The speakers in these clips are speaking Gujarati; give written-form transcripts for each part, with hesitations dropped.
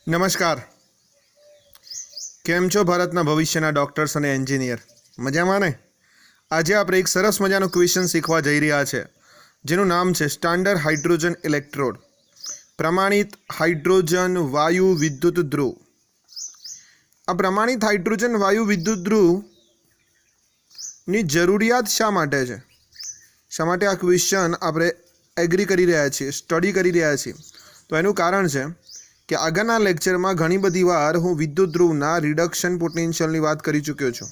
નમસ્કાર. કેમ છો ભારતના ભવિષ્યના ડૉક્ટર્સ અને એન્જિનિયર? મજામાં ને? આજે આપણે એક સરસ મજાનો ક્વેશ્ચન શીખવા જઈ રહ્યા છે જેનું નામ છે સ્ટાન્ડર્ડ હાઇડ્રોજન ઇલેક્ટ્રોડ, પ્રમાણિત હાઇડ્રોજન વાયુ વિદ્યુત ધ્રુવ. આ પ્રમાણિત હાઇડ્રોજન વાયુ વિદ્યુત ધ્રુવની જરૂરિયાત શા માટે છે? શા માટે આ ક્વેશ્ચન આપણે એગ્રી કરી રહ્યા છીએ, સ્ટડી કરી રહ્યા છીએ? તો એનું કારણ છે કે આગળના લેક્ચરમાં ઘણી બધી વાર હું વિદ્યુત ધ્રુવના રિડક્શન પોટેન્શિયલની વાત કરી ચૂક્યો છું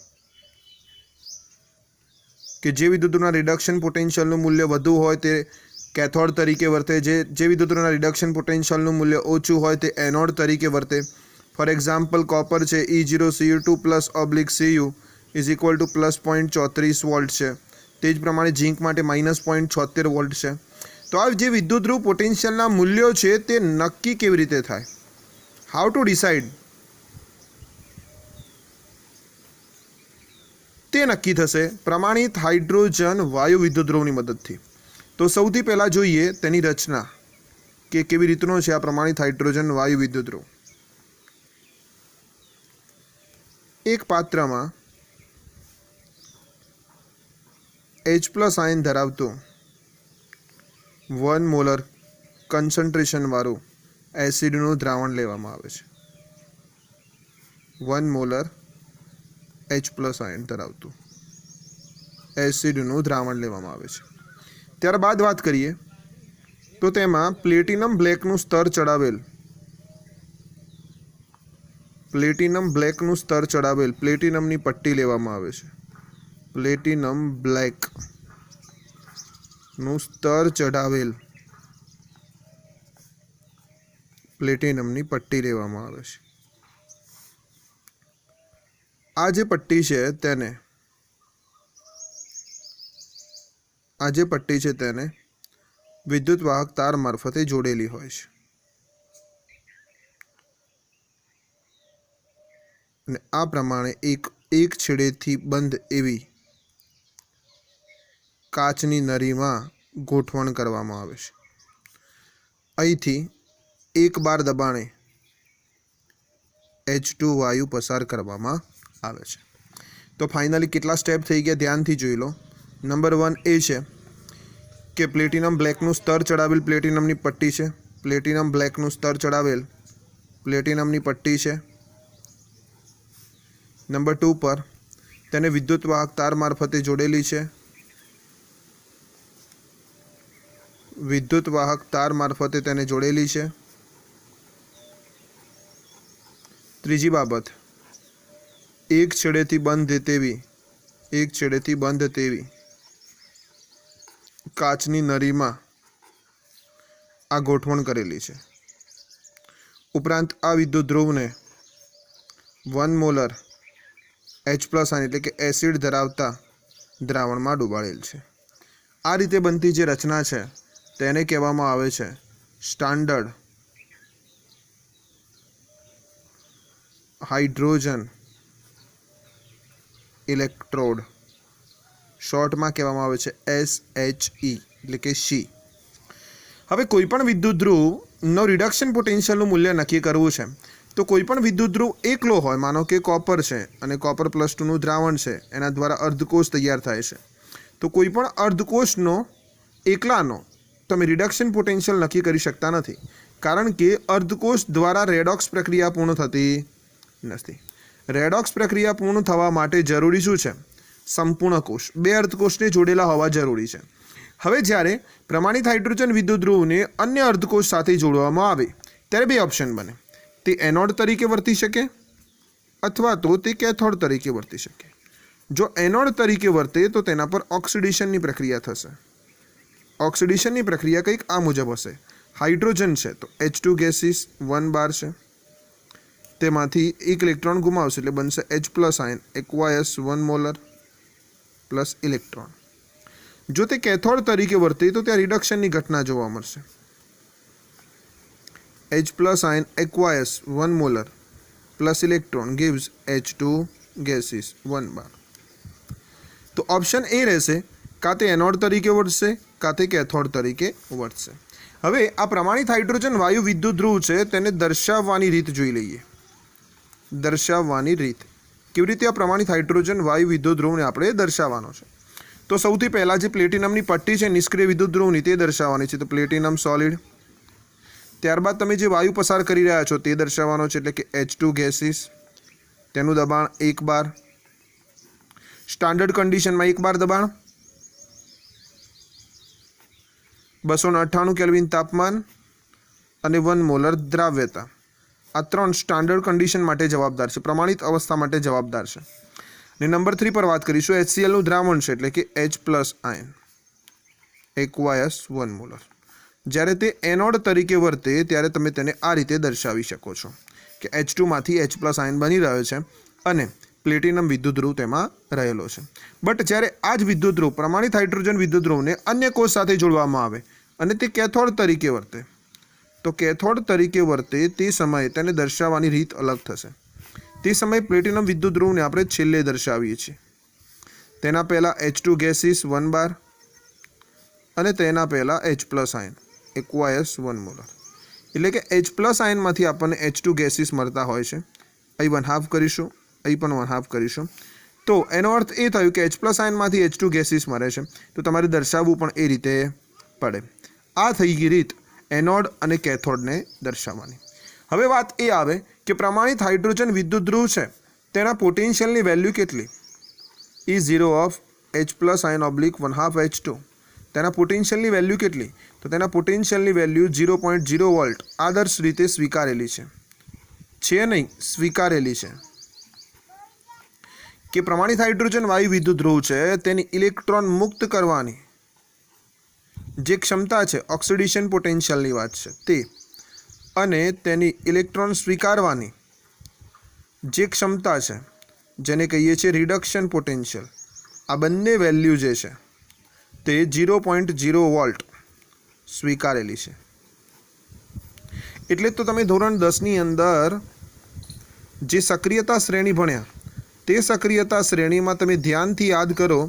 કે જે વિદ્યુત ધ્રુવના રિડક્શન પોટેન્શિયલનું મૂલ્ય વધુ હોય તે કેથોડ તરીકે વર્તે, જે વિદ્યુત ધ્રુવના રિડક્શન પોટેન્શિયલનું મૂલ્ય ઓછું હોય તે એનોડ તરીકે વર્તે. ફોર એક્ઝામ્પલ, કોપર છે E0Cu2 plus Cu is equal two plus 0.34 volt છે. તે જ પ્રમાણે ઝીંક માટે -0.76 વોલ્ટ છે. તો આ જે વિદ્યુત ધ્રુવ પોટેન્શિયલના મૂલ્યો છે તે નક્કી કેવી રીતે થાય? How to decide? તે નક્કી થશે પ્રમાણિત હાઇડ્રોજન વાયુ વિદ્યુત ધ્રુવની મદદથી. તો સૌથી પહેલાં જોઈએ તેની રચના કે કેવી રીતનો છે આ પ્રમાણિત હાઇડ્રોજન વાયુ વિદ્યુત ધ્રુવ. એક પાત્રમાં H+ આયન ધરાવતું 1 મોલર કન્સન્ટ્રેશનવાળું એસિડનું દ્રાવણ લેવામાં આવે છે. 1 મોલર H+ આયન ધરાવતું એસિડનું દ્રાવણ લેવામાં આવે છે. ત્યારબાદ વાત કરીએ તો તેમાં પ્લેટિનમ બ્લેકનું સ્તર ચડાવેલ પ્લેટિનમની પટ્ટી લેવામાં આવે છે. પ્લેટિનમ બ્લેકનું સ્તર ચડાવેલ પ્લેટિનમની પટ્ટી લેવામાં આવે છે. આ જે પટ્ટી છે તેને વિદ્યુત વાહક તાર મારફતે જોડેલી હોય છે અને આ પ્રમાણે એક છેડેથી બંધ એવી કાચની નળીમાં ગોઠવણ કરવામાં આવે છે. અહીંથી એક બાર દબાણે H2 વાયુ પસાર કરવામાં આવે છે. તો ફાઇનલી કેટલા સ્ટેપ થઈ ગયા ધ્યાનથી જોઈ લો. નંબર 1 એ છે કે પ્લેટિનમ બ્લેકનું સ્તર ચડાવેલ પ્લેટિનમની પટ્ટી છે. પ્લેટિનમ બ્લેકનું સ્તર ચડાવેલ પ્લેટિનમની પટ્ટી છે. નંબર 2 પર તેને વિદ્યુત વાહક તાર મારફતે જોડેલી છે. વિદ્યુત વાહક તાર મારફતે તેને જોડેલી છે. ત્રીજી બાબત, એક છેડેથી બંધ તેવી કાચની નળીમાં આ ગોઠવણ કરેલી છે. ઉપરાંત આ વિદ્યુત ધ્રુવને 1 મોલર H+ આયન એટલે કે એસિડ ધરાવતા દ્રાવણમાં ડૂબાડેલ છે. આ રીતે બનતી જે રચના છે તેને કહેવામાં આવે છે સ્ટાન્ડર્ડ હાઇડ્રોજન ઇલેક્ટ્રોડ. શોર્ટમાં કહેવામાં આવે છે SHE એટલે કે શી. હવે કોઈપણ વિદ્યુત ધ્રુવનો રિડક્શન પોટેન્શિયલનું મૂલ્ય નક્કી કરવું છે તો કોઈપણ વિદ્યુત ધ્રુવ એકલો હોય, માનો કે કોપર છે અને કોપર +2નું દ્રાવણ છે, એના દ્વારા અર્ધકોષ તૈયાર થાય છે. તો કોઈપણ અર્ધકોષનો એકલાનો તમે રિડક્શન પોટેન્શિયલ નક્કી કરી શકતા નથી, કારણ કે અર્ધકોષ દ્વારા રેડોક્સ પ્રક્રિયા પૂર્ણ થતી નથી. રેડોક્સ પ્રક્રિયા પૂર્ણ થવા માટે જરૂરી શું છે? સંપૂર્ણ કોષ. 2 અર્ધકોષને જોડેલા હોવા જરૂરી છે. હવે જ્યારે પ્રમાણિત હાઇડ્રોજન વિદ્યુત ધ્રુવને અન્ય અર્ધકોષ સાથે જોડવામાં આવે ત્યારે 2 ઓપ્શન બને. તે એનોડ તરીકે વર્તી શકે અથવા તો તે કેથોડ તરીકે વર્તી શકે. જો એનોડ તરીકે વર્તે તો તેના પર ઓક્સિડેશનની પ્રક્રિયા થશે. ઓક્સિડેશનની પ્રક્રિયા કંઈક આ મુજબ હશે. હાઇડ્રોજન છે તો H2 ગેસીસ 1 બાર છે, તેમાંથી એક ઇલેક્ટ્રોન ગુમાવશે એટલે બનશે H+ ion aqueous 1 molar plus electron. જો તે કેથોડ તરીકે વર્તે તો ત્યાં રિડક્શનની ઘટના જોવા મળશે. H+ ion aqueous 1 molar plus electron gives H2 gases 1 bar. તો ઓપ્શન એ રહેશે, કાં તે એનોડ તરીકે વર્તશે કાં તે કેથોડ તરીકે વર્તશે. હવે આ પ્રમાણિત હાઇડ્રોજન વાયુ વિદ્યુત ધ્રુવ છે તેને દર્શાવવાની રીત જોઈ લઈએ. દર્શાવવાની રીત કેવી રીતે આ પ્રમાણિત હાઇડ્રોજન વાયુ વિદ્યુત ધ્રુવને આપણે દર્શાવવાનો છે. તો સૌથી પહેલાં જે પ્લેટિનમની પટ્ટી છે નિષ્ક્રિય વિદ્યુત ધ્રુવની તે દર્શાવવાની છે. તો પ્લેટિનમ સોલિડ. ત્યારબાદ તમે જે વાયુ પસાર કરી રહ્યા છો તે દર્શાવવાનો છે, એટલે કે H2 ગેસીસ. તેનું દબાણ 1 બાર. સ્ટાન્ડર્ડ કન્ડિશનમાં 1 બાર દબાણ, 298 કેલ્વિન તાપમાન અને 1 મોલર દ્રાવ્યતા. આ 3 સ્ટાન્ડર્ડ કન્ડિશન માટે જવાબદાર છે, પ્રમાણિત અવસ્થા માટે જવાબદાર છે. અને નંબર 3 પર વાત કરીશું. HCl નું દ્રાવણ છે, એટલે કે H+ આયન એક્વાયસ 1 મોલર. જ્યારે તે એનોડ તરીકે વર્તે ત્યારે તમે તેને આ રીતે દર્શાવી શકો છો કે H2 માંથી H+ આયન બની રહ્યો છે અને પ્લેટિનમ વિદ્યુત ધ્રુવ તેમાં રહેલો છે. બટ જ્યારે આ જ વિદ્યુત ધ્રુવ પ્રમાણિત હાઇડ્રોજન વિદ્યુત ધ્રુવને અન્ય કોષ સાથે જોડવામાં આવે અને તે કેથોડ તરીકે વર્તે, તો કેથોડ તરીકે વર્તે તે સમયે તેને દર્શાવવાની રીત અલગ થશે. તે સમયે પ્લેટિનમ વિદ્યુત ધ્રુવને આપણે છેલ્લે દર્શાવીએ છીએ. તેના પહેલાં H2 ગેસીસ 1 બાર અને તેના પહેલાં H+ આયન એક્વાયસ 1 મોલર. એટલે કે H+ આયનમાંથી આપણને H2 ગેસીસ મળતા હોય છે. અહીં 1/2 કરીશું, અહીં પણ 1/2 કરીશું. તો એનો અર્થ એ થયું કે H+ આયનમાંથી H2 ગેસીસ મળે છે, તો તમારે દર્શાવવું પણ એ રીતે પડે. આ થઈ ગઈ રીત એનોડ અને કેથોડને દર્શાવવાની. હવે વાત એ આવે કે પ્રમાણિત હાઇડ્રોજન વિદ્યુત ધ્રુવ છે તેના પોટેન્શિયલની વેલ્યુ કેટલી? E0 of H+ ion oblique 1/2 H2. તેના પોટેન્શિયલની વેલ્યુ કેટલી? તો તેના પોટેન્શિયલની વેલ્યુ 0.0 વોલ્ટ આદર્શ રીતે સ્વીકારેલી છે નહીં, સ્વીકારેલી છે કે પ્રમાણિત હાઇડ્રોજન વાયુ વિદ્યુત ધ્રુવ છે તેની ઇલેક્ટ્રોન મુક્ત કરવાની જે ક્ષમતા છે, ઓક્સિડેશન પોટેન્શિયલની વાત છે તે, અને તેની ઇલેક્ટ્રોન સ્વીકારવાની જે ક્ષમતા છે જેને કહીએ છીએ રિડક્શન પોટેન્શિયલ, આ બંને વેલ્યુ જે છે તે 0.0 વોલ્ટ સ્વીકારેલી છે. એટલે તો તમે ધોરણ 10ની અંદર જે સક્રિયતા શ્રેણી ભણ્યા તે સક્રિયતા શ્રેણીમાં તમે ધ્યાનથી યાદ કરો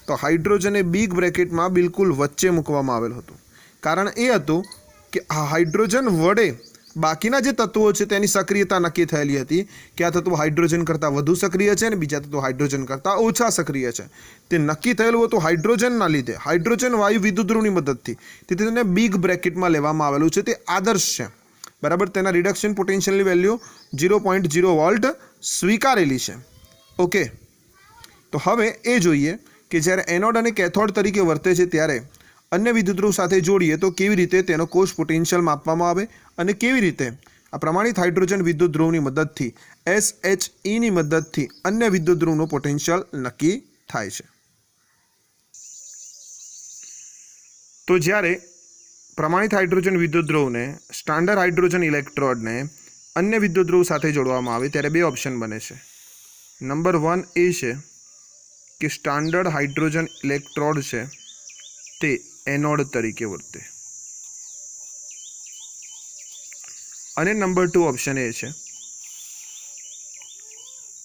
તો હાઇડ્રોજનને બિગ બ્રેકેટમાં બિલકુલ વચ્ચે મૂકવામાં આવેલ હતું. કારણ એ હતું કે આ હાઇડ્રોજન વડે બાકીના જે તત્વો છે તેની સક્રિયતા નક્કી થયેલી હતી કે આ તત્વો હાઇડ્રોજન કરતાં વધુ સક્રિય છે અને બીજા તત્વો હાઇડ્રોજન કરતાં ઓછા સક્રિય છે. તે નક્કી થયેલું હતું હાઇડ્રોજનના લીધે, હાઇડ્રોજન વાયુ વિદ્યુત ધ્રુવની મદદથી. તેથી તેને બિગ બ્રેકેટમાં લેવામાં આવેલું છે. તે આદર્શ છે, બરાબર. તેના રિડક્શન પોટેન્શિયલની વેલ્યુ 0.0 વોલ્ટ સ્વીકારેલી છે. ઓકે, તો હવે એ જોઈએ કે જ્યારે એનોડ અને કેથોડ તરીકે વર્તે છે ત્યારે અન્ય વિદ્યુત ધ્રુવ સાથે જોડીએ તો કેવી રીતે તેનો કોષ પોટેન્શિયલ માપવામાં આવે અને કેવી રીતે આ પ્રમાણિત હાઇડ્રોજન વિદ્યુત ધ્રુવની મદદથી SHEની મદદથી અન્ય વિદ્યુત ધ્રુવનું પોટેન્શિયલ નક્કી થાય છે. તો જ્યારે પ્રમાણિત હાઇડ્રોજન વિદ્યુત ધ્રુવને સ્ટાન્ડર્ડ હાઇડ્રોજન ઇલેક્ટ્રોડને અન્ય વિદ્યુત ધ્રુવ સાથે જોડવામાં આવે ત્યારે 2 ઓપ્શન બને છે. નંબર 1 એ છે કે સ્ટાન્ડર્ડ હાઇડ્રોજન ઇલેક્ટ્રોડ છે તે એનોડ તરીકે વર્તે, અને નંબર 2 ઓપ્શન એ છે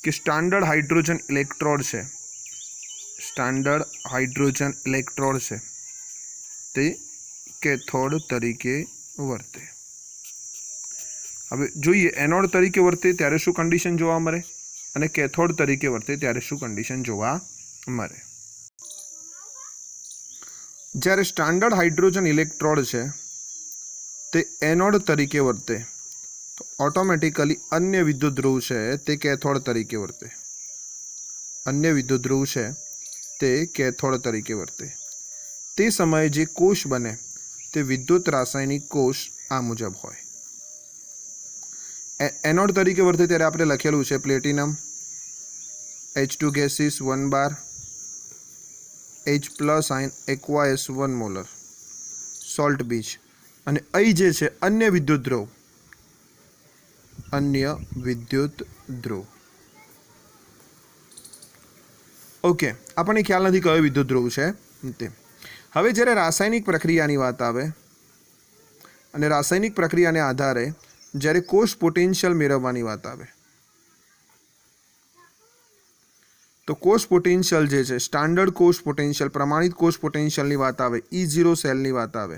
કે સ્ટાન્ડર્ડ હાઇડ્રોજન ઇલેક્ટ્રોડ છે તે કેથોડ તરીકે વર્તે. હવે જોઈએ એનોડ તરીકે વર્તે ત્યારે શું કન્ડિશન જોવા મળે અને કેથોડ તરીકે વર્તે ત્યારે શું કન્ડિશન જોવા મળે. જ્યારે સ્ટાન્ડર્ડ હાઇડ્રોજન ઇલેક્ટ્રોડ છે તે એનોડ તરીકે વર્તે તો ઓટોમેટિકલી અન્ય વિદ્યુત ધ્રુવ છે તે કેથોડ તરીકે વર્તે. તે સમયે જે કોષ બને તે વિદ્યુત રાસાયણિક કોષ આ મુજબ હોય. એનોડ તરીકે વર્તે ત્યારે આપણે લખેલું છે પ્લેટિનમ H2 ગેસીસ 1 બાર H+ ion aqueous 1 molar salt બીજ, અને અહીં જે છે અન્ય વિદ્યુત ધ્રુવ. ઓકે, આપણને ખ્યાલ નથી કયો વિદ્યુત ધ્રુવ છે તે. હવે જ્યારે રાસાયણિક પ્રક્રિયાની વાત આવે અને રાસાયણિક પ્રક્રિયાને આધારે જ્યારે કોષ પોટેન્શિયલ મેળવવાની વાત આવે તો કોષ પોટેન્શિયલ જે છે સ્ટાન્ડર્ડ કોષ પોટેન્શિયલ, પ્રમાણિત કોષ પોટેન્શિયલની વાત આવે, E0 સેલની વાત આવે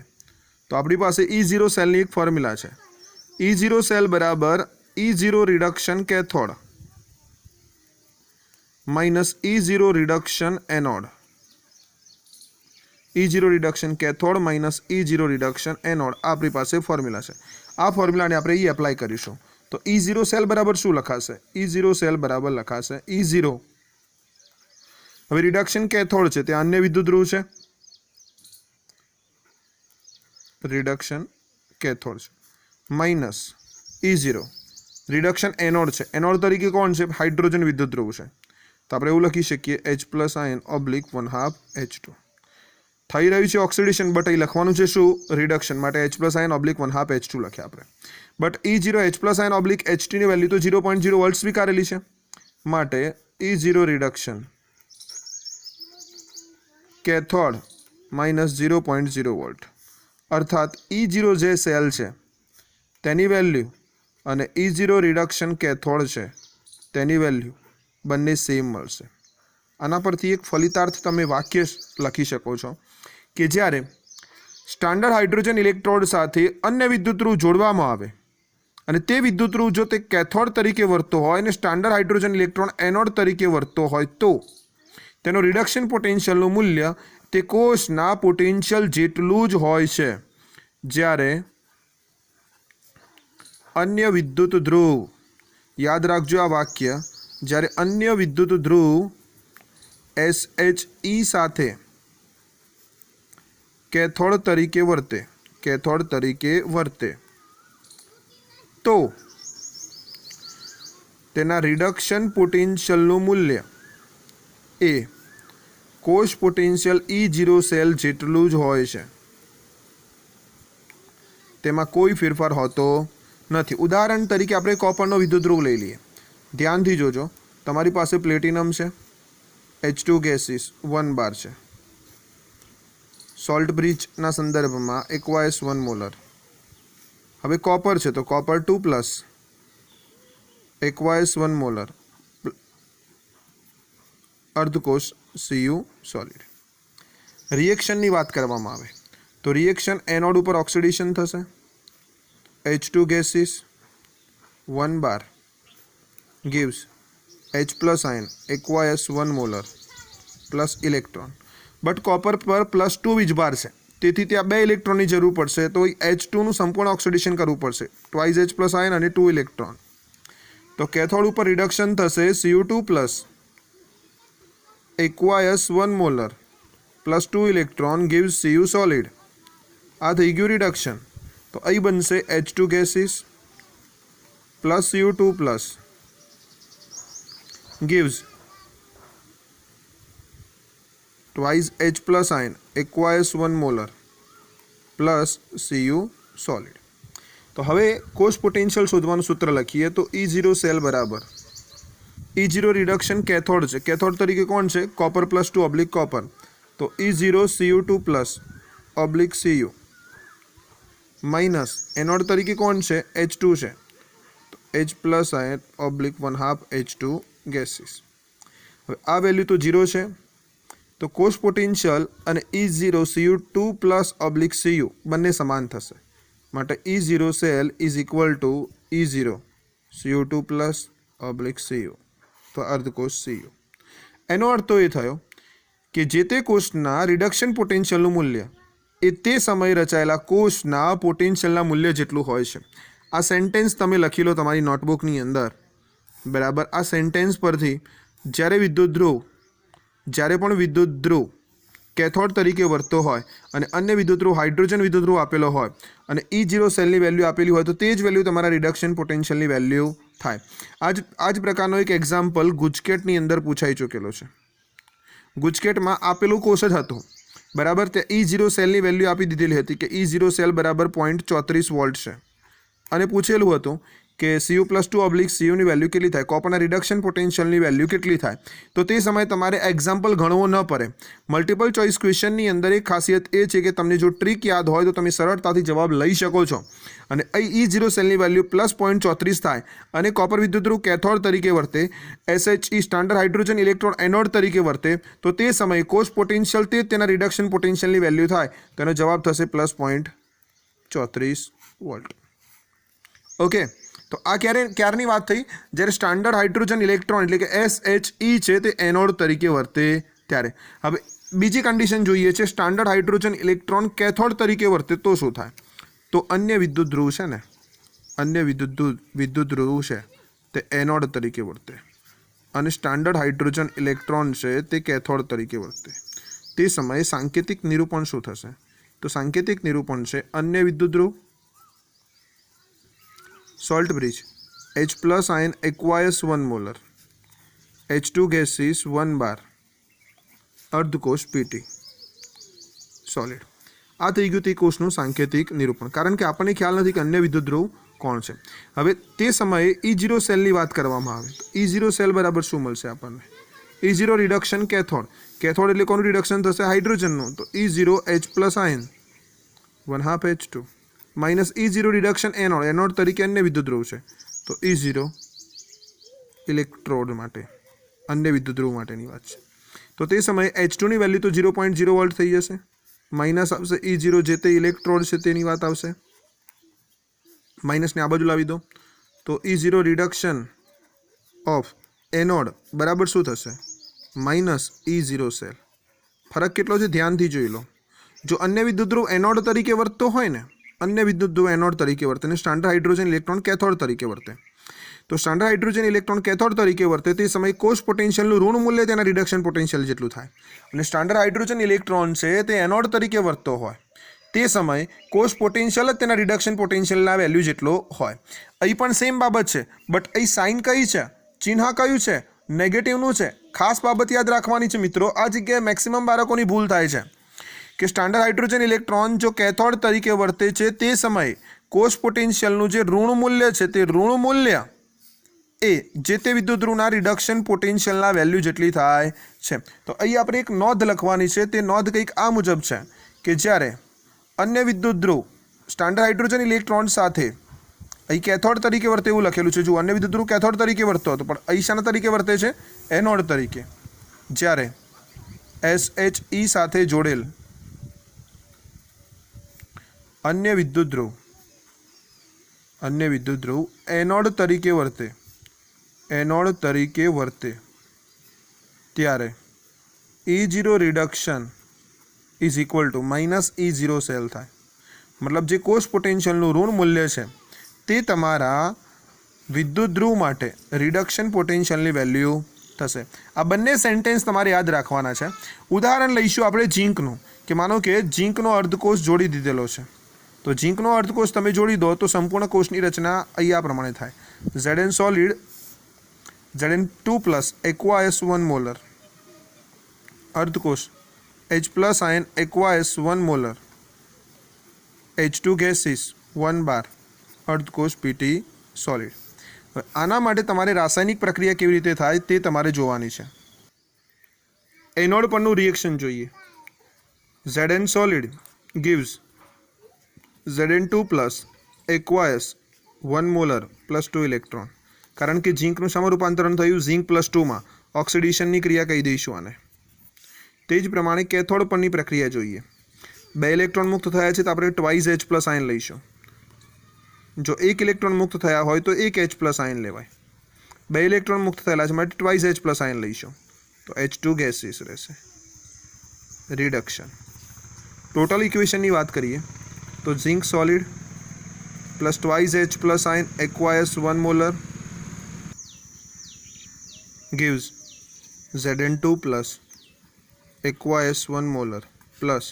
तो अपनी पास E0 सेलनी एक फॉर्म्युला है। E0 सेल बराबर E0 reduction cathode minus E0 reduction anode. E0 reduction cathode minus E0 reduction anode अपनी पास फॉर्म्युला है। आ फॉर्म्युला ने આપણે એ એપ્લાય કરીશું તો E0 સેલ બરાબર શું લખાશે? E0 સેલ બરાબર લખાશે E0, હવે રિડક્શન કેથોડ છે ત્યાં અન્ય વિદ્યુત ધ્રુવ છે, રિડક્શન કેથોડ છે, માઇનસ E0 રિડક્શન એનોડ છે, એનોડ તરીકે કોણ છે? હાઇડ્રોજન વિદ્યુત ધ્રુવ છે, તો આપણે એવું લખી શકીએ H+ આયન ઓબ્લિક 1/2 H2 થઈ રહ્યું છે ઓક્સિડેશન, બટ અહીં લખવાનું છે શું? રિડક્શન, માટે H+ આયન ઓબ્લિક 1/2 H2 લખ્યા આપણે। But E0 H+ ion oblique H2 ની વેલ્યુ તો 0.0 વોલ્ટ સ્વીકારેલી છે, માટે E0 reduction cathode minus 0.0 volt, अर्थात E0 जे सेल है तेनी वेल्यू अने E0 रिडक्शन कैथोड है तेनी वेल्यू बंने सेम मळशे। आना परथी एक फलितार्थ तमे वाक्य लखी शको छो कि ज्यारे स्टैंडर्ड हाइड्रोजन इलेक्ट्रोड साथे अन्य विद्युत ध्रुव जोड़वामां आवे अने ते विद्युत ध्रुव जो ते कैथोड तरीके वर्तो होय ने स्टैंडर्ड हाइड्रोजन इलेक्ट्रॉन एनोड तरीके वर्तो होय तो तेनो रिडक्शन पोटेंशियलનું મૂલ્ય તે કોષના પોટેન્શિયલ જેટલું જ હોય છે। જ્યારે અન્ય વિદ્યુત ધ્રુવ, યાદ રાખજો આ વાક્ય, જ્યારે અન્ય વિદ્યુત ધ્રુવ SHE સાથે કેથોડ તરીકે વર્તે તો તેના રિડક્શન પોટેન્શિયલનું મૂલ્ય એ कोष पोटेंशियल E0 सेल जेटलू ज होय छे, तेमां कोई फेरफार होतो नथी। उदाहरण तरीके आपणे कॉपरनो विद्युत ध्रुव लई लीए, ध्यानथी जोजो, तमारी पासे प्लेटिनम छे, H2 गैसीस 1 बार छे, सॉल्ट ब्रिजना संदर्भमां एक्वायस 1 मोलर। हवे कॉपर छे तो कॉपर 2+ एक्वायस 1 मोलर अर्धकोष Cu सॉलिड। रिएक्शन की बात करवामां आवे तो रिएक्शन एनोड पर ऑक्सिडेशन थशे, H2 गैसीस 1 bar gives H+ ion aqueous 1 molar plus electron, but copper पर +2 वीजभार है तेथी त्यां 2 इलेक्ट्रॉन की जरूर पड़शे तो H2 संपूर्ण ऑक्सिडेशन करवू पड़शे, ट्वाइस H+ आयन अने 2 इलेक्ट्रॉन। तो कैथोड पर रिडक्शन थशे Cu2+ aqueous 1 molar plus 2 electron gives Cu solid. आ थई गयुं रिडक्शन, तो अहीं बनशे H2 gases plus Cu2+ gives twice H+ ion aqueous 1 molar plus Cu solid. तो हवे कोष पोटेंशियल शोधवानुं सूत्र लखीए तो E0 सेल बराबर E0 रिडक्शन कैथोड है, कैथोड तरीके कौन है? कॉपर +2 ऑब्लिक कॉपर, तो E0 Cu2+ oblique Cu minus anode तरीके कौन है? H2 है, तो H+ आयन ऑब्लिक 1/2 H2 गैसीस। आ वेल्यू तो 0 है, तो कोष पोटेंशियल अने E0 Cu2+ ऑब्लिक Cu बंने समान थशे, माटे E0 cell is equal to E0 Cu2+ oblique Cu, तो अर्धकोष Cu। एनो अर्थ तो ये थयो कि जे ते कोषना रिडक्शन पोटेंशियलનું मूल्य ए ते समय रचायेला कोषना पोटेंशियलना मूल्य जेटલું હોય છે। आ सेंटेन्स तमे लखी लो तमारी नोटबुकनी अंदर, बराबर। आ सेंटेन्स परथी ज्यारे पण विद्युत ध्रुव कैथोड तरीके वर्तो होय अने अन्य विद्युत ध्रुव हाइड्रोजन विद्युत ध्रुव आपेलो होय अने E0 सेलनी वेल्यू आपेली होय तो ते ज वेल्यू तमारा रिडक्शन पोटेंशियलनी वेल्यू थाय। आज प्रकारनो एक एक्जाम्पल गुजकेटनी अंदर पूछाई चूकेलो छे। गुजकेटमां आपेलुं कोष ज हतुं, बराबर। ते E0 सेलनी वेल्यू आपी दीधेली हती कि E0 सेल बराबर 0.34 वोल्ट छे अने पूछेलुं हतुं कि Cu+2 ऑब्लिक Cu ની વેલ્યુ કેટલી થાય, કોપરના રિડક્શન પોટેન્શિયલની વેલ્યુ કેટલી થાય। તો તે સમયે તમારે એક્ઝામ્પલ ગણવો ન પડે। મલ્ટિપલ ચોઇસ ક્વેશ્ચનની અંદર એક ખાસિયત એ છે કે તમને જો ટ્રીક યાદ હોય તો તમે સરળતાથી જવાબ લઈ શકો છો। અને અહીં E0 સેલની વેલ્યુ +0.34 થાય અને કોપર વિદ્યુત ધ્રુવ કેથોડ તરીકે વર્તે, SHE standard hydrogen electron anode તરીકે વર્તે, તો તે સમયે કોષ પોટેન્શિયલ તે તેના રિડક્શન પોટેન્શિયલની વેલ્યુ થાય, તેનો જવાબ થશે +0.34। 34 વોલ્ટ. ઓકે, તો આ ક્યારની વાત થઈ? જ્યારે સ્ટાન્ડર્ડ હાઇડ્રોજન ઇલેક્ટ્રોન એટલે કે SHE છે તે એનોડ તરીકે વર્તે ત્યારે. હવે બીજી કન્ડિશન જોઈએ છે, સ્ટાન્ડર્ડ હાઇડ્રોજન ઇલેક્ટ્રોન કેથોડ તરીકે વર્તે તો શું થાય? તો અન્ય વિદ્યુત ધ્રુવ છે ને, અન્ય વિદ્યુત ધ્રુવ છે તે એનોડ તરીકે વર્તે અને સ્ટાન્ડર્ડ હાઇડ્રોજન ઇલેક્ટ્રોન છે તે કેથોડ તરીકે વર્તે. તે સમયે સાંકેતિક નિરૂપણ શું થશે? તો સાંકેતિક નિરૂપણ છે અન્ય વિદ્યુત ધ્રુવ salt bridge H plus ion aqueous 1 molar H2 gases 1 bar અર્ધકોષ PT solid. આ થઈ ગયું તે કોષનું સાંકેતિક નિરૂપણ, કારણ કે આપણને ખ્યાલ નથી કે અન્ય વિદ્યુત ધ્રુવ કોણ છે. હવે તે સમયે E0 સેલની વાત કરવામાં આવે તો E0 સેલ બરાબર શું મળશે આપણને? E0 reduction cathode. કેથોડ એટલે કોનું રિડક્શન થશે? હાઇડ્રોજનનું. તો E0 H plus ion 1/2 H2 minus E0 reduction anode. Anode તરીકે અન્ય વિદ્યુત ધ્રુવ છે તો E0 ઇલેક્ટ્રોડ માટે, અન્ય વિદ્યુત ધ્રુવ માટેની વાત છે. તો તે સમયે H2 ની વેલ્યુ તો 0.0 વોલ્ટ થઈ જશે, માઇનસ આવશે E0 જે તે ઇલેક્ટ્રોડ છે તેની વાત આવશે, માઇનસને આ બાજુ લાવી દો તો E0 રિડક્શન ઓફ એનોડ બરાબર શું થશે? Minus E0 cell. ફરક કેટલો છે ધ્યાનથી જોઈ લો. જો અન્ય વિદ્યુત ધ્રુવ એનોડ તરીકે વર્તતો હોય ને, અન્ય વિદ્યુત ધ્રુવ એનોડ તરીકે વર્તે અને સ્ટાન્ડર્ડ હાઇડ્રોજન ઇલેક્ટ્રોન કેથોડ તરીકે વર્તે, તો સ્ટાન્ડર્ડ હાઇડ્રોજન ઇલેક્ટ્રોન કેથોડ તરીકે વર્તે તે સમયે કોષ પોટેન્શિયલનું ઋણ મૂલ્ય તેના રિડક્શન પોટેન્શિયલ જેટલું થાય. અને સ્ટાન્ડર્ડ હાઇડ્રોજન ઇલેક્ટ્રોન છે તે એનોડ તરીકે વર્તતો હોય તે સમયે કોષ પોટેન્શિયલ જ તેના રિડક્શન પોટેન્શિયલના વેલ્યુ જેટલો હોય. અહીં પણ સેમ બાબત છે, બટ અહીં સાઇન કઈ છે, ચિહ્ન કયું છે? નેગેટિવનું છે. ખાસ બાબત યાદ રાખવાની છે મિત્રો, આ જગ્યાએ મેક્સિમમ બાળકોની ભૂલ થાય છે કે સ્ટાન્ડર્ડ હાઇડ્રોજન ઇલેક્ટ્રોન જો કેથોડ તરીકે વર્તે છે તે સમયે કોષ પોટેન્શિયલનું જે ઋણ મૂલ્ય છે તે ઋણ મૂલ્ય એ જે તે વિદ્યુત ધ્રુવના રિડક્શન પોટેન્શિયલના વેલ્યુ જેટલી થાય છે. તો અહીં આપણે એક નોંધ લખવાની છે. તે નોંધ કંઈક આ મુજબ છે કે જ્યારે અન્ય વિદ્યુત ધ્રુવ સ્ટાન્ડર્ડ હાઇડ્રોજન ઇલેક્ટ્રોન સાથે અહીં કેથોડ તરીકે વર્તે એવું લખેલું છે. જો અન્ય વિદ્યુત ધ્રુવ કેથોડ તરીકે વર્તતો હતો, પણ અહીં શાના તરીકે વર્તે છે? એનોડ તરીકે. જ્યારે SHE સાથે જોડેલ અન્ય વિદ્યુત ધ્રુવ એનોડ તરીકે વર્તે ત્યારે E0 reduction is equal to minus E0 cell થાય. મતલબ જે કોષ પોટેન્શિયલનું ઋણ મૂલ્ય છે તે તમારા વિદ્યુત ધ્રુવ માટે રિડક્શન પોટેન્શિયલની વેલ્યુ થશે. આ બંને સેન્ટેન્સ તમારે યાદ રાખવાના છે. ઉદાહરણ લઈશું આપણે ઝીંકનું, કે માનો કે ઝીંકનો અર્ધકોષ જોડી દીધેલો છે. તો ઝીંકનો અર્ધકોષ તમે જોડી દો તો સંપૂર્ણ કોષની રચના અહીંયા પ્રમાણે થાય. Zn solid Zn2 plus aqueous 1 molar અર્ધકોષ H plus ion aqueous 1 molar H2 gases 1 bar અર્ધકોષ PT સોલિડ. આના માટે તમારે રાસાયણિક પ્રક્રિયા કેવી રીતે થાય તે તમારે જોવાની છે. એનોડ પરનું રિએક્શન જોઈએ. Zn solid gives Zn2 plus aqueous 1 molar plus 2 electron. કારણ કે ઝીંકનું શામાં રૂપાંતરણ થયું? ઝીંક પ્લસ 2માં. ઓક્સિડેશનની ક્રિયા કહી દઈશું આને. તે જ પ્રમાણે કેથોડ પરની પ્રક્રિયા જોઈએ. 2 ઇલેક્ટ્રોન મુક્ત થયા છે તો આપણે ટ્વાઇસ H પ્લસ આયન લઈશું. જો 1 ઇલેક્ટ્રોન મુક્ત થયા હોય તો 1 H પ્લસ આયન લેવાય. 2 ઇલેક્ટ્રોન મુક્ત થયેલા છે માટે ટ્વાઇસ H પ્લસ આયન લઈશું તો H2 ગેસીસ રહેશે. રિડક્શન. ટોટલ ઇક્વેશનની વાત કરીએ તો zinc solid plus twice H plus ion aqueous 1 molar gives Zn2 plus aqueous 1 molar plus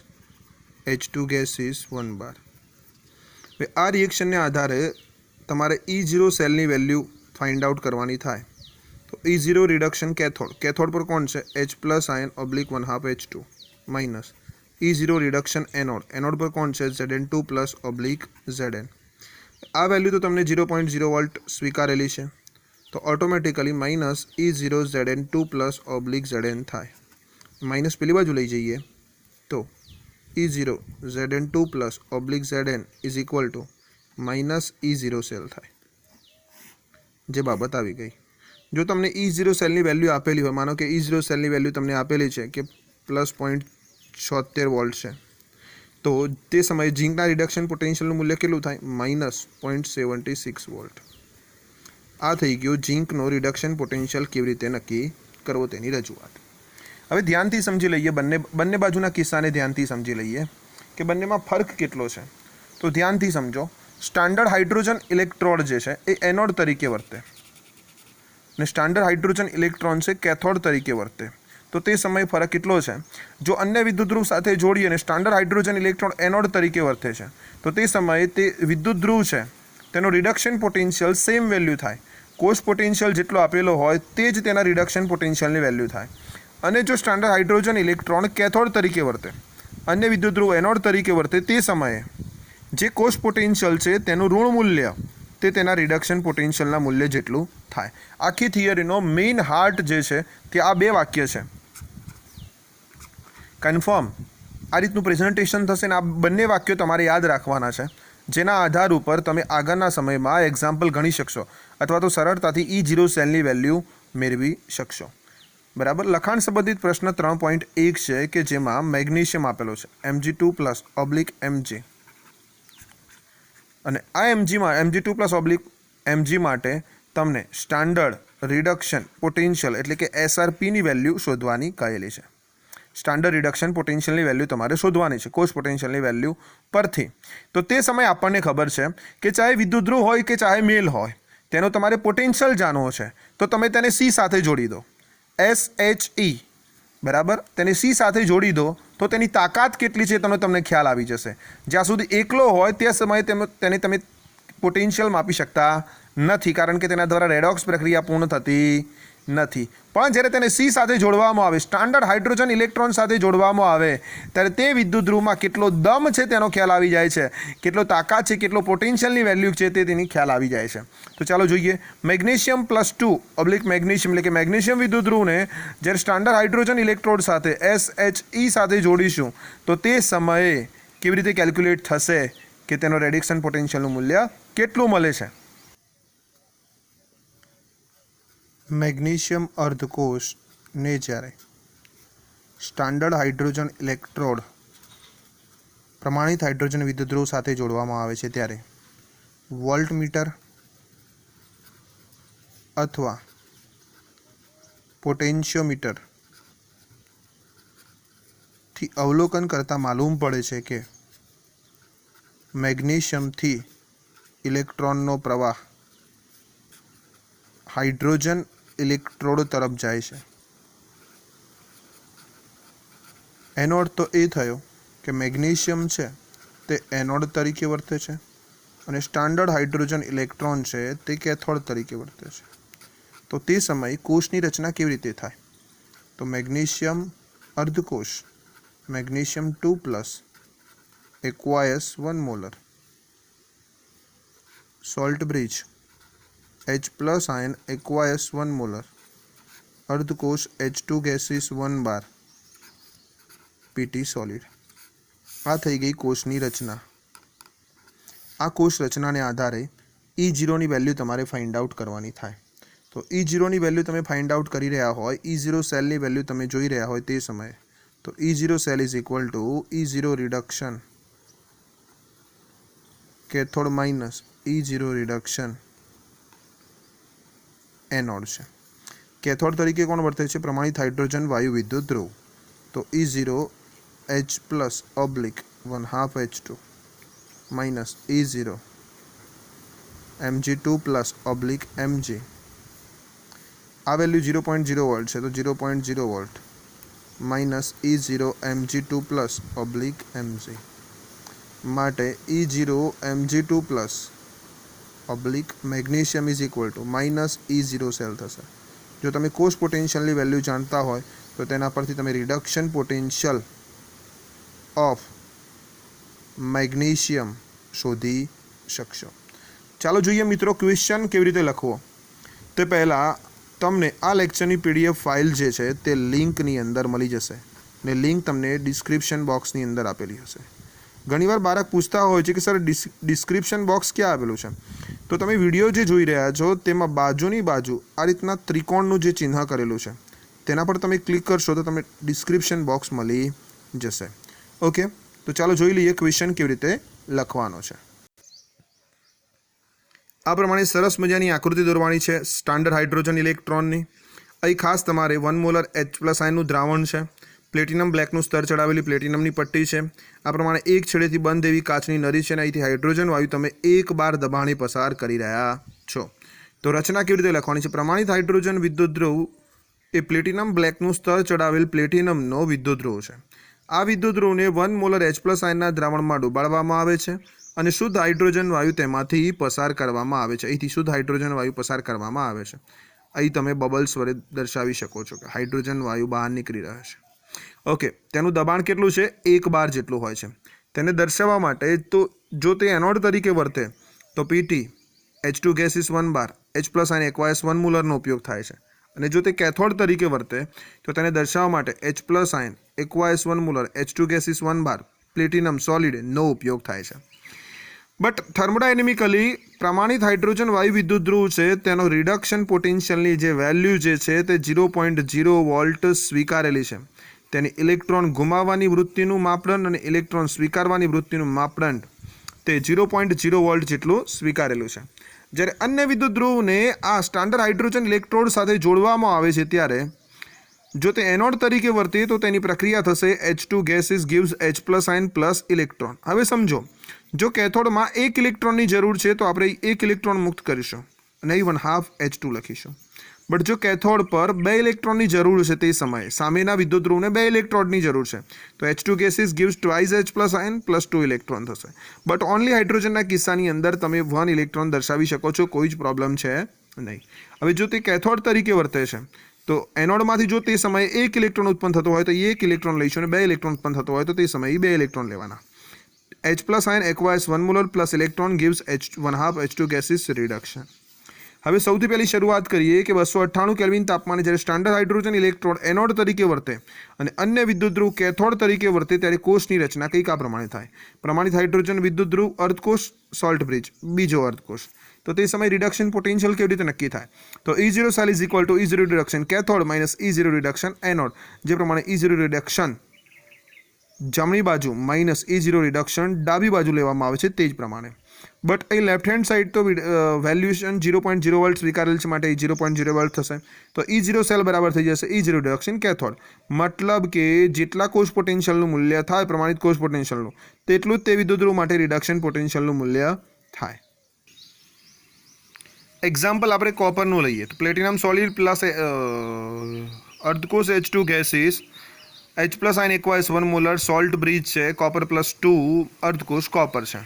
H2 gases 1 bar. હવે આ રિએક્શનને આધારે તમારે E0 સેલની વેલ્યુ ફાઇન્ડ આઉટ કરવાની થાય. તો E0 રિડક્શન કેથોડ. કેથોડ પર કોણ છે? H plus ion oblique 1/2 H2 minus E0 reduction anode. Anode પર કોણ છે? Zn2 plus oblique Zn. આ વેલ્યુ તો તમને 0.0 વોલ્ટ સ્વીકારેલી છે તો automatically minus E0 Zn2 plus oblique Zn થાય. માઇનસ પેલી બાજુ લઈ જઈએ તો E0 Zn2 plus oblique Zn is equal to minus E0 cell થાય. જે બાબત આવી ગઈ. જો તમને E0 સેલની વેલ્યુ આપેલી હોય, માનો કે E0 સેલની વેલ્યુ તમને આપેલી છે કે પ્લસ 0.76 વોલ્ટ છે, તો તે સમયે ઝીંકના રિડક્શન પોટેન્શિયલનું મૂલ્ય કેટલું થાય? -0.76 વોલ્ટ. આ થઈ ગયો ઝીંકનો રિડક્શન પોટેન્શિયલ કેવી રીતે નક્કી કરવો તેની રજૂઆત. હવે ધ્યાનથી સમજી લઈએ, બંને બાજુના કિસ્સાને ધ્યાનથી સમજી લઈએ કે બંનેમાં ફરક કેટલો છે. તો ધ્યાનથી સમજો. સ્ટાન્ડર્ડ હાઇડ્રોજન ઇલેક્ટ્રોડ જે છે એ એનોડ તરીકે વર્તે અને સ્ટાન્ડર્ડ હાઇડ્રોજન ઇલેક્ટ્રોન છે કેથોડ તરીકે વર્તે. તો તે સમયે ફરક કેટલો છે? જો અન્ય વિદ્યુતધ્રુવ સાથે જોડીએ અને સ્ટાન્ડર્ડ હાઇડ્રોજન ઇલેક્ટ્રોન એનોડ તરીકે વર્તે છે તો તે સમયે તે વિદ્યુતધ્રુવ છે તેનો રિડક્શન પોટેન્શિયલ સેમ વેલ્યુ થાય. કોષ પોટેન્શિયલ જેટલો આપેલો હોય તે જ તેના રિડક્શન પોટેન્શિયલની વેલ્યુ થાય. અને જો સ્ટાન્ડર્ડ હાઇડ્રોજન ઇલેક્ટ્રોન કેથોડ તરીકે વર્તે, અન્ય વિદ્યુતધ્રુવ એનોડ તરીકે વર્તે, તે સમયે જે કોષ પોટેન્શિયલ છે તેનું ઋણ મૂલ્ય તે તેના રિડક્શન પોટેન્શિયલના મૂલ્ય જેટલું થાય. આખી થિયરીનો મેઇન હાર્ટ જે છે તે આ બે વાક્ય છે. કન્ફર્મ આ રીતનું પ્રેઝન્ટેશન થશે ને આ બંને વાક્યો તમારે યાદ રાખવાના છે, જેના આધાર ઉપર તમે આગળના સમયમાં એક્ઝામ્પલ ગણી શકશો અથવા તો સરળતાથી E0 સેલની વેલ્યુ મેળવી શકશો. બરાબર. લખાણ સંબંધિત પ્રશ્ન 3.1 છે કે જેમાં મેગ્નેશિયમ આપેલો છે Mg2+/Mg અને આ Mg2+/Mg માટે તમને સ્ટાન્ડર્ડ રિડક્શન પોટેન્શિયલ એટલે કે SRPની વેલ્યુ શોધવાની કહેલી છે. સ્ટાન્ડર્ડ રિડક્શન પોટેન્શિયલની વેલ્યુ તમારે શોધવાની છે કોષ પોટેન્શિયલની વેલ્યુ પરથી. તો તે સમયે આપણને ખબર છે કે ચાહે વિદ્યુતધ્રુવ હોય કે ચાહે મેલ હોય, તેનો તમારે પોટેન્શિયલ જાણવો છે તો તમે તેને C સાથે જોડી દો, SHE. બરાબર. તેને C સાથે જોડી દો તો તેની તાકાત કેટલી છે તેનો તમને ખ્યાલ આવી જશે. જ્યાં સુધી એકલો હોય તે સમયે તેને તમે પોટેન્શિયલ માપી શકતા નથી, કારણ કે તેના દ્વારા રેડોક્સ પ્રક્રિયા પૂર્ણ થતી નથી. પણ જ્યારે તેને C સાથે જોડવામાં આવે, સ્ટાન્ડર્ડ હાઇડ્રોજન ઇલેક્ટ્રોન સાથે જોડવામાં આવે, ત્યારે તે વિદ્યુતધ્રુવમાં કેટલો દમ છે તેનો ખ્યાલ આવી જાય છે, કેટલો તાકાત છે, કેટલો પોટેન્શિયલની વેલ્યુ છે તે તેની ખ્યાલ આવી જાય છે. તો ચાલો જોઈએ. મેગ્નેશિયમ +2/મેગ્નેશિયમ એટલે કે મેગ્નેશિયમ વિદ્યુતધ્રુવને જ્યારે સ્ટાન્ડર્ડ હાઇડ્રોજન ઇલેક્ટ્રોડ સાથે SHE સાથે જોડીશું તો તે સમયે કેવી રીતે કેલ્ક્યુલેટ થશે કે તેનો રેડિક્શન પોટેન્શિયલનું મૂલ્ય કેટલું મળે છે? મેગ્નેશિયમ અર્ધકોષને જ્યારે સ્ટાન્ડર્ડ હાઇડ્રોજન ઇલેક્ટ્રોડ પ્રમાણિત હાઇડ્રોજન વિદ્યુતધ્રુવ સાથે જોડવામાં આવે છે ત્યારે વોલ્ટમીટર અથવા પોટેન્શિયોમીટરથી અવલોકન કરતાં માલુમ પડે છે કે મેગ્નેશિયમથી ઇલેક્ટ્રોનનો પ્રવાહ હાઇડ્રોજન ઇલેક્ટ્રોડ તરફ જાય છે. એનો અર્થ તો એ થયો કે મેગ્નેશિયમ છે તે એનોડ તરીકે વર્તે છે અને સ્ટાન્ડર્ડ હાઇડ્રોજન ઇલેક્ટ્રોન છે તે કેથોડ તરીકે વર્તે છે. તો તે સમયે કોષની રચના કેવી રીતે થાય? તો magnesium અર્ધકોષ Mg2+ aqueous 1 molar, salt bridge H+ ion aqueous 1 molar, અર્ધકોષ H2 gaseous 1 bar, PT solid. આ થઈ ગઈ કોષની રચના. આ કોષ રચનાને આધારે E0ની વેલ્યુ તમારે ફાઇન્ડ આઉટ કરવાની થાય. તો E0ની વેલ્યુ તમે ફાઇન્ડ આઉટ કરી રહ્યા હોય, E0 સેલની વેલ્યુ તમે જોઈ રહ્યા હોય તે સમયે, તો E0 cell is equal two E0 reduction cathode minus E0 reduction anode છે. કેથોડ તરીકે કોણ વર્તે છે? પ્રમાણિત હાઇડ્રોજન વાયુ વિદ્યુત ધ્રુવ. તો E0 H+/1/2 minus E0 Mg2+/Mg. આ વેલ્યુ 0.0 વોલ્ટ છે તો 0.0 વોલ્ટ માઇનસ E0 Mg2+/Mg માટે E0 Mg2+/મેગ્નેશિયમ is equal to minus E0 cell થશે. જો તમે કોષ પોટેન્શિયલની વેલ્યુ જાણતા હોય તો તેના પરથી તમે રિડક્શન પોટેન્શિયલ ઓફ મેગ્નેશિયમ શોધી શકશો. ચાલો જોઈએ મિત્રો ક્વેશ્ચન કેવી રીતે લખવો. તે પહેલાં તમને આ લેક્ચરની PDF ફાઇલ જે છે તે લિંકની અંદર મળી જશે ને લિંક તમને ડિસ્ક્રિપ્શન બોક્સની અંદર આપેલી હશે. ઘણીવાર બાળક પૂછતા હોય છે કે સર ડિસ્ક્રિપ્શન બોક્સ ક્યાં આપેલું છે? તો તમે વિડીયો જે જોઈ રહ્યા છો તેમાં બાજુની બાજુ આ રીતના ત્રિકોણનું જે ચિહ્ન કરેલું છે તેના પર તમે ક્લિક કરશો તો તમને ડિસ્ક્રિપ્શન બોક્સ મળી જશે. ઓકે, तो चालो जोई लईए क्वेश्चन केवी रीते लखवानो छे। आ प्रमाणे सरस मजानी आकृति दोरवानी छे स्टान्डर्ड हाइड्रोजन इलेक्ट्रॉननी। અહીં ખાસ તમારે 1 મોલર H+ આયનનું દ્રાવણ છે, પ્લેટિનમ બ્લેકનું સ્તર ચડાવેલી પ્લેટિનમની પટ્ટી છે। આ પ્રમાણે એક છેડેથી બંધ એવી કાચની નળી છે અને અહીંથી હાઇડ્રોજન વાયુ તમે એક બાર દબાણે પસાર કરી રહ્યા છો। તો રચના કેવી રીતે લખવાની છે? પ્રમાણિત હાઇડ્રોજન વિદ્યુત ધ્રુવ એ પ્લેટિનમ બ્લેકનું સ્તર ચડાવેલ પ્લેટિનમનો વિદ્યુત ધ્રુવ છે। આ વિદ્યુત ધ્રુવને 1 મોલર H+ આયનના દ્રાવણમાં ડૂબાડવામાં આવે છે અને શુદ્ધ હાઇડ્રોજન વાયુ તેમાંથી પસાર કરવામાં આવે છે। અહીંથી શુદ્ધ હાઇડ્રોજન વાયુ પસાર કરવામાં આવે છે। અહીં તમે બબલ્સ વડે દર્શાવી શકો છો કે હાઇડ્રોજન વાયુ બહાર નીકળી રહ્યા છે। ઓકે, તેનું દબાણ કેટલું છે? 1 બાર જેટલું હોય છે। તેને દર્શાવવા માટે તો જો તે એનોડ તરીકે વર્તે તો PT H2 ગેસીસ 1 બાર H+ આયન એક્વાયસ 1 મોલરનો ઉપયોગ થાય છે અને જો તે કેથોડ તરીકે વર્તે તો તેને દર્શાવવા માટે H+ ion aqueous 1 molar H2 gases 1 bar platinum સોલિડનો ઉપયોગ થાય છે। बट थर्मोडायनेमिकली प्रमाणित हाइड्रोजन वायु विद्युत ध्रुव है तेनो रिडक्शन पोटेंशियल जे वेल्यू जे छे ते 0.0 वोल्ट स्वीकारेली है। तेनी इलेक्ट्रॉन गुमाववानी वृत्तिनुं मापदंड अने इलेक्ट्रॉन स्वीकारवानी वृत्तिनुं मापदंड ते 0.0 वोल्ट जेटलुं स्वीकारेलुं छे। ज्यारे अन्य विद्युत ध्रुवने आ स्टान्डर्ड हाइड्रोजन इलेक्ट्रोड साथे जोड़वामां आवे छे त्यारे जो ते एनोड तरीके वर्ते तो तेनी प्रक्रिया थशे H2 gases gives H+ ion plus electron. हवे समझो, जो कैथोड में 1 इलेक्ट्रॉन की जरूर है तो आपणे 1 इलेक्ट्रॉन मुक्त करीशुं अने 1/2 H2 लखीशुं। बट जो कैथोड पर 2 इलेक्ट्रॉन की जरूर है ते समये सामेना विद्युत ध्रुव ने 2 इलेक्ट्रोड की जरूर है तो H2 gases gives twice H+ ion plus 2 electron थशे। बट ओनली हाइड्रोजन किस्सानी अंदर तमे 1 इलेक्ट्रॉन दर्शावी शको छो, कोई ज प्रॉब्लम है नहीं। हवे जो ते कैथोड तरीके वर्ते छे तो एनोड में जो ते समय 1 इलेक्ट्रॉन उत्पन्न थतो होय तो 1 इलेक्ट्रॉन लईशुं अने 2 इलेक्ट्रॉन उत्पन्न थतो होय तो ते समय 2 इलेक्ट्रॉन लेवाना। H+ ion aqueous 1 molar plus electron gives 1/2 H2 gases reduction. हवे सौथी पहली शुरुआत करिए कि 298 केल्विन तापमाने ज्यारे स्टान्डर्ड हाइड्रोजन इलेक्ट्रोड एनोड तरीके वर्ते अने अन्य विद्युत ध्रुव कैथोड तरीके वर्ते त्यारे कोषनी रचना कई आ प्रमाणे थाय। प्रमाणित हाइड्रोजन विद्युत ध्रुव अर्धकोष सॉल्ट ब्रिज बीजो अर्धकोष। तो ते समय रिडक्शन पोटेंशियल केवी रीते नक्की थाय? तो E0 cell is equal to E0 reduction cathode minus E0 reduction anode. जे प्रमाणे E0 रिडक्शन जमणी बाजू माइनस E0 रिडक्शन डाबी बाजू लेवामां आवे छे ते ज प्रमाणे। But A left hand side तो वेल्युएशन 0.0 वोल्ट स्वीकारेल छे माटे 0.0 वोल्ट थशे। तो E0 सेल बराबर थई जशे E0 रिडक्शन कैथोड। मतलब के जेटला कोष पोटेंशियलनुं मूल्य थाय प्रमाणित कोष पोटेंशियलनुं तेटલું જ તે विद्युत ध्रुव माटे रिडक्शन पोटेंशियलनुं मूल्य थाय। एक्जाम्पल आपणे कॉपरनुं लईए तो प्लेटिनम सॉलिड प्लस अर्धकोष H2 gases H+ ion aqueous 1 molar salt bridge है कॉपर +2 अर्धकोष कॉपर है।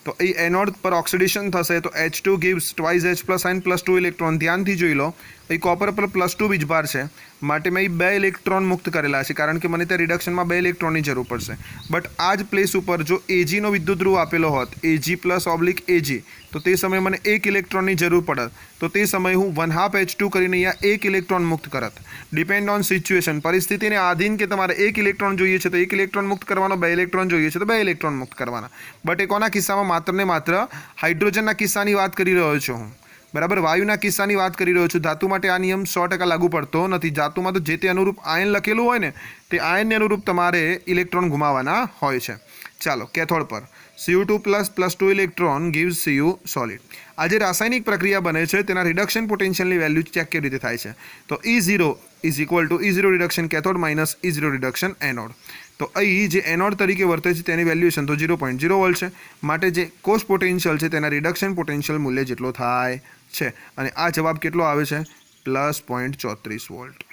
तो ये एनोड पर ऑक्सीडेशन थशे तो H2 gives twice H+ ion +2 electron. ध्यान थी जोई लो ये कॉपर पर +2 बीजभार है माटे मैं 2 इलेक्ट्रॉन मुक्त करेला है कारण के मने त्या रिडक्शन में 2 इलेक्ट्रॉन की जरूर पड़શે। बट आज प्लेस पर जो Ag नो विद्युत ध्रुव आपेलो होत Ag+/Ag तो ते समय मैंने 1 इलेक्ट्रॉन की जरूर पड़त तो ते समय हूँ 1/2 H2 करीने यहाँ 1 इलेक्ट्रॉन मुक्त करत। डिपेन्ड ऑन सिच्युएशन परिस्थिति ने आधीन के तमारे 1 इलेक्ट्रॉन जोईए छे तो 1 इलेक्ट्रॉन मुक्त करवानो, 2 इलेक्ट्रॉन जोईए छे तो 2 इलेक्ट्रॉन मुक्त करवाना। बट ए कोना किस्सामां मात्र ने मात्र हाइड्रोजनना किस्सानी वात करी रह्यो छुं हूँ, बराबर। वायुना किस्सानी वात करी रह्यो छुं। धातु माटे आ नियम 100% लागू पड़तो नथी। धातुमां तो जे ते अनुरूप आयन लखेलुं होय ने ते आयनने अनुरूप तमारे इलेक्ट्रॉन गुमाववाना होय छे। चालो कैथोड पर Cu2 + 2 electron gives Cu solid. आज रासायनिक प्रक्रिया बने छे तेना रिडक्शन पोटेंशियलनी वेल्यू चेक केवी रीते थाय छे? तो E0 is equal to E0 reduction cathode minus E0 reduction anode. तो અહીં જે એનોડ તરીકે વર્તે છે તેની વેલ્યુએશન તો 0.0 વોલ્ટ છે માટે જે કોષ પોટેન્શિયલ છે તેના રિડક્શન પોટેન્શિયલ મૂલ્ય જેટલો થાય છે અને આ જવાબ કેટલો આવે છે +0.34 વોલ્ટ।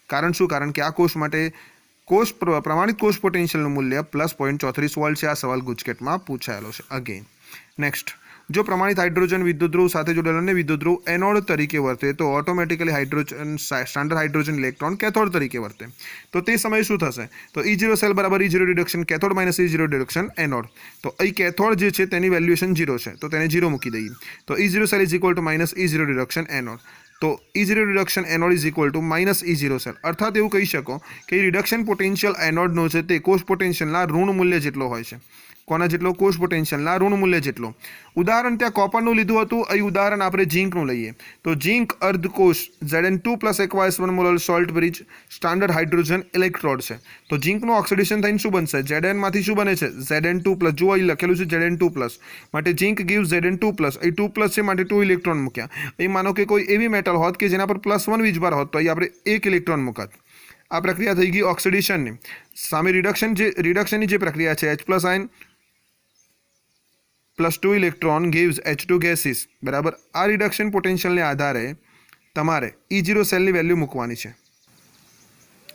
કારણ શું? કારણ કે આ કોષ માટે પ્રમાણિત કોષ પોટેન્શિયલનું મૂલ્ય +0.34 વોલ્ટ છે। આ સવાલ ગુજકેટમાં પૂછાયેલો છે। અગેન નેક્સ્ટ, जो प्रमाणित हाइड्रोजन विद्युत ध्रुव साथ जोड़ेल अन्य विद्युत ध्रुव एनोड तरीके वर्ते तो automatically hydrogen standard hydrogen electron cathode तरीके वर्ते तो ते समय शुं थशे? तो E0 सेल बराबर E0 reduction cathode minus E0 reduction anode. तो અહીં कैथोड जे छे तेनी वेल्युएशन 0 છે તો તેને 0 મૂકી દઈએ તો E0 cell is equal to minus E0 reduction anode. तो E0 reduction anode is equal to minus E0 cell. अर्थात एवं कही शको कि रिडक्शन पोटेंशियल एनोडनो छे ते कोष पोटेंशियलना ऋण मूल्य जेटलो होय छे। કોના જેટલો? કોષ પોટેન્શિયલના ઋણ મૂલ્ય જેટલો. ઉદાહરણ ત્યાં કોપરનું લીધું હતું, અહીં ઉદાહરણ આપણે ઝીંકનું લઈએ તો ઝીંક અર્ધકોષ Zn2 + aqueous 1 molar salt bridge standard hydrogen electrode છે. તો ઝીંકનું ઓક્સિડેશન થઈને શું બનશે? Zn માંથી શું બને છે? Zn2+. જુઓ અહીં લખેલું છે Zn2+, માટે ઝીંક ગીવ Zn2+. અહીં 2+ છે માટે 2 ઇલેક્ટ્રોન મૂક્યા. અહીં માનો કે કોઈ એવી મેટલ હોત કે જેના પર +1 વીજભાર હોત તો અહીં આપણે 1 ઇલેક્ટ્રોન મૂકત. આ પ્રક્રિયા થઈ ગઈ ઓક્સિડેશનની. સામે રિડક્શનની જે પ્રક્રિયા છે H+ આયન +2 ઇલેક્ટ્રોન gives H2 gases બરાબર. આ રિડક્શન પોટેન્શિયલને આધારે તમારે E0 સેલની વેલ્યુ મૂકવાની છે.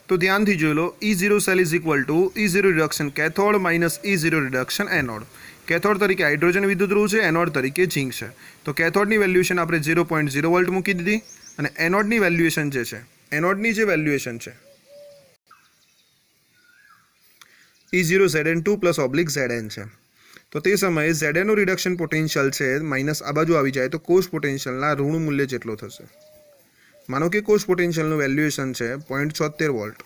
તો ધ્યાનથી જોઈ લો. E0 cell is equal two E0 reduction cathode minus E0 reduction anode. Cathode તરીકે હાઇડ્રોજન વિદ્યુતધ્રુવ છે, એનોડ તરીકે ઝીંક છે. તો કેથોડની વેલ્યુએશન આપણે 0.0 વોલ્ટ મૂકી દીધી અને એનોડની વેલ્યુએશન જે છે, એનોડની જે વેલ્યુએશન છે E0 Zn2 + Zn છે. તો તે સમયે Znનું રિડક્શન પોટેન્શિયલ છે માઇનસ આ બાજુ આવી જાય તો કોષ પોટેન્શિયલના ઋણ મૂલ્ય જેટલો થશે. માનો કે કોષ પોટેન્શિયલનું વેલ્યુએશન છે 0.76 વોલ્ટ,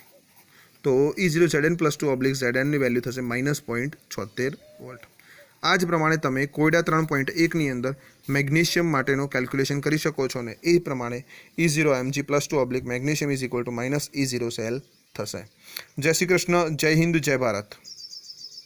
તો E0 Zn+2 Znની વેલ્યુ થશે -0.76 વોલ્ટ. આ જ પ્રમાણે તમે કોયડા 3.1ની અંદર મેગ્નેશિયમ માટેનો કેલ્ક્યુલેશન કરી શકો છો ને એ પ્રમાણે E0 Mg+2 magnesium is equal two -E0 cell થશે. જય શ્રી કૃષ્ણ, જય હિન્દ, જય ભારત.